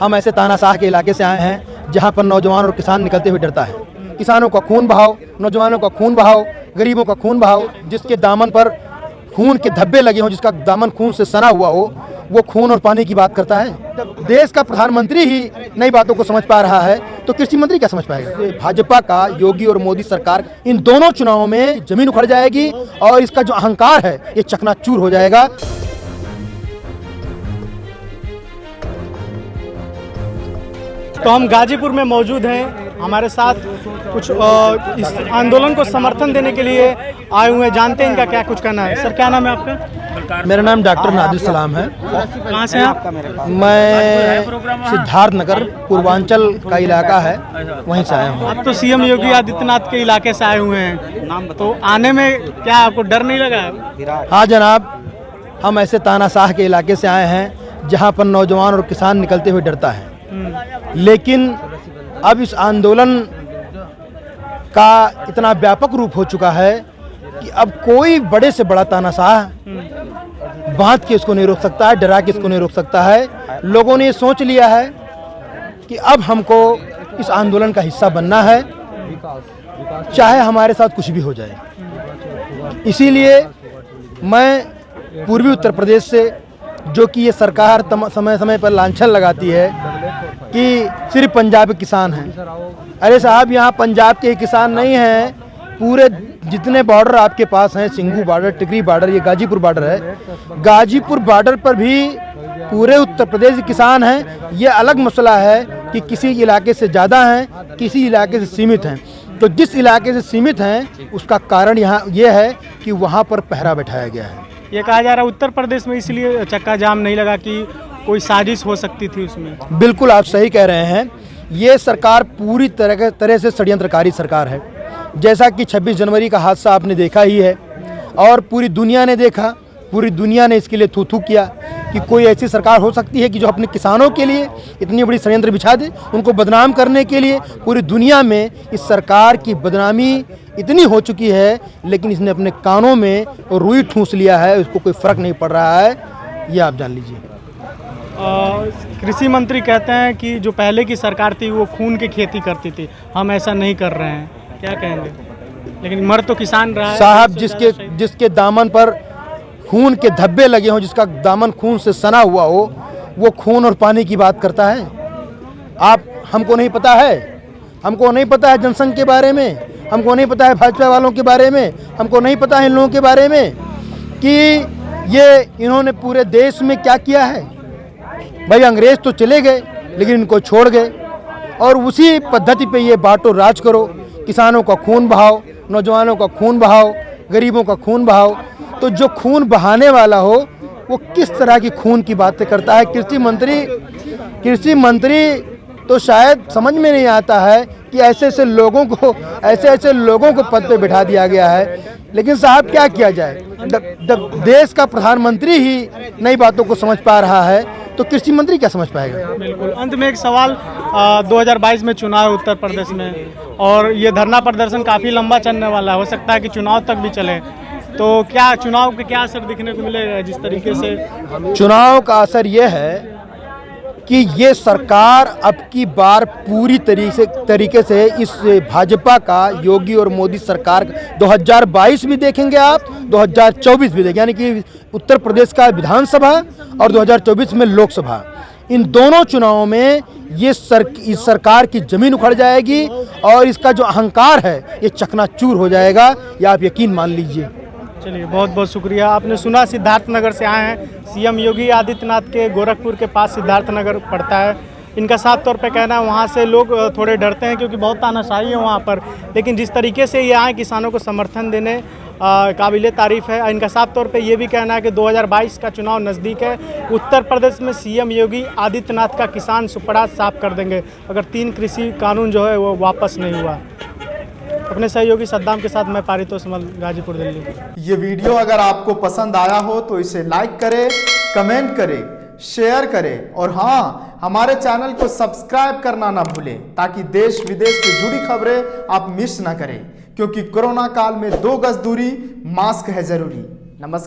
हम ऐसे तानाशाह के इलाके से आए हैं जहां पर नौजवान और किसान निकलते हुए डरता है। किसानों का खून बहाओ, नौजवानों का खून बहाओ, गरीबों का खून बहाओ, जिसके दामन पर खून के धब्बे लगे हों, जिसका दामन खून से सना हुआ हो, वो खून और पानी की बात करता है। जब देश का प्रधानमंत्री ही नई बातों को समझ पा रहा है तो कृषि मंत्री क्या समझ पाएगा। भाजपा का, योगी और मोदी सरकार, इन दोनों चुनावों में जमीन उखड़ जाएगी और इसका जो अहंकार है ये चकनाचूर हो जाएगा। तो हम गाजीपुर में मौजूद हैं, हमारे साथ कुछ इस आंदोलन को समर्थन देने के लिए आए हुए हैं। जानते हैं इनका क्या कुछ कहना है। सर, क्या नाम है आपका? मेरा नाम डॉक्टर नादिर सलाम है। कहाँ से हैं आप? मैं सिद्धार्थ नगर, पूर्वांचल का इलाका है, वहीं से आया हूँ। आप तो सीएम योगी आदित्यनाथ के इलाके से आए हुए हैं, तो आने में क्या आपको डर नहीं लगा? हाँ जनाब, हम ऐसे तानाशाह के इलाके से आए हैं जहाँ पर नौजवान और किसान निकलते हुए डरता है। लेकिन अब इस आंदोलन का इतना व्यापक रूप हो चुका है कि अब कोई बड़े से बड़ा तानाशाह बांध के इसको नहीं रोक सकता है, डरा के इसको नहीं रोक सकता है। लोगों ने ये सोच लिया है कि अब हमको इस आंदोलन का हिस्सा बनना है, चाहे हमारे साथ कुछ भी हो जाए। इसीलिए मैं पूर्वी उत्तर प्रदेश से, जो कि ये सरकार समय समय पर लांछन लगाती है कि सिर्फ पंजाब के किसान हैं, अरे साहब यहाँ पंजाब के किसान नहीं हैं, पूरे जितने बॉर्डर आपके पास हैं, सिंघू बॉर्डर, टिकरी बॉर्डर, ये गाजीपुर बॉर्डर है, गाजीपुर बॉर्डर पर भी पूरे उत्तर प्रदेश के किसान हैं। ये अलग मसला है कि किसी इलाके से ज़्यादा हैं, किसी इलाके से सीमित हैं। तो जिस इलाके से सीमित हैं उसका कारण यहाँ ये है कि वहाँ पर पहरा बैठाया गया है। ये कहा जा रहा है उत्तर प्रदेश में इसलिए चक्का जाम नहीं लगा कि कोई साजिश हो सकती थी उसमें। बिल्कुल आप सही कह रहे हैं। ये सरकार पूरी तरह से षड्यंत्रकारी सरकार है। जैसा कि 26 जनवरी का हादसा आपने देखा ही है और पूरी दुनिया ने देखा, पूरी दुनिया ने इसके लिए थू थू किया कि कोई ऐसी सरकार हो सकती है कि जो अपने किसानों के लिए इतनी बड़ी षड्यंत्र बिछा दे, उनको बदनाम करने के लिए। पूरी दुनिया में इस सरकार की बदनामी इतनी हो चुकी है, लेकिन इसने अपने कानों में रुई ठूंस लिया है, उसको कोई फ़र्क नहीं पड़ रहा है, ये आप जान लीजिए। कृषि मंत्री कहते हैं कि जो पहले की सरकार थी वो खून की खेती करती थी, हम ऐसा नहीं कर रहे हैं, क्या कहेंगे? लेकिन मर तो किसान रहा है साहब। जिसके दामन पर खून के धब्बे लगे हों, जिसका दामन खून से सना हुआ हो, वो खून और पानी की बात करता है। हमको नहीं पता है, हमको नहीं पता है जनसंघ के बारे में, हमको नहीं पता है भाजपा वालों के बारे में, हमको नहीं पता है इन लोगों के बारे में कि ये इन्होंने पूरे देश में क्या किया है। भाई अंग्रेज तो चले गए लेकिन इनको छोड़ गए, और उसी पद्धति पे ये बांटो राज करो, किसानों का खून बहाओ, नौजवानों का खून बहाओ, गरीबों का खून बहाओ। तो जो खून बहाने वाला हो वो किस तरह की खून की बातें करता है। कृषि मंत्री तो शायद समझ में नहीं आता है कि ऐसे ऐसे लोगों को पद पे बिठा दिया गया है। लेकिन साहब क्या किया जाए, जब देश का प्रधानमंत्री ही नई बातों को समझ पा रहा है तो कृषि मंत्री क्या समझ पाएगा। बिल्कुल। अंत में एक सवाल, 2022 में चुनाव उत्तर प्रदेश में और ये धरना प्रदर्शन काफ़ी लंबा चलने वाला है, हो सकता है कि चुनाव तक भी चले, तो क्या चुनाव के क्या असर दिखने को मिलेगा? जिस तरीके से चुनाव का असर ये है कि ये सरकार अब की बार पूरी तरीके से इस भाजपा का, योगी और मोदी सरकार 2022 भी देखेंगे आप, 2024 भी देखेंगे, यानी कि उत्तर प्रदेश का विधानसभा और 2024 में लोकसभा, इन दोनों चुनावों में इस सरकार की जमीन उखड़ जाएगी और इसका जो अहंकार है ये चकनाचूर हो जाएगा, ये आप यकीन मान लीजिए। चलिए, बहुत बहुत शुक्रिया। आपने सुना सिद्धार्थ नगर से आए हैं, सीएम योगी आदित्यनाथ के गोरखपुर के पास सिद्धार्थ नगर पड़ता है। इनका साफ तौर पे कहना है वहाँ से लोग थोड़े डरते हैं क्योंकि बहुत तानाशाही है वहाँ पर, लेकिन जिस तरीके से ये आए किसानों को समर्थन देने, काबिले तारीफ़ है। इनका साफ तौर पे ये भी कहना है कि 2022 का चुनाव नज़दीक है, उत्तर प्रदेश में सीएम योगी आदित्यनाथ का किसान सुपड़ा साफ कर देंगे अगर 3 कृषि कानून जो है वो वापस नहीं हुआ। अपने सहयोगी सद्दाम के साथ मैं पारितोष मल, गाजीपुर, दिल्ली। ये वीडियो अगर आपको पसंद आया हो तो इसे लाइक करें, कमेंट करें, शेयर करें और हाँ, हमारे चैनल को सब्सक्राइब करना ना भूलें ताकि देश विदेश से जुड़ी खबरें आप मिस ना करें, क्योंकि कोरोना काल में 2 गज दूरी, मास्क है जरूरी। नमस्कार।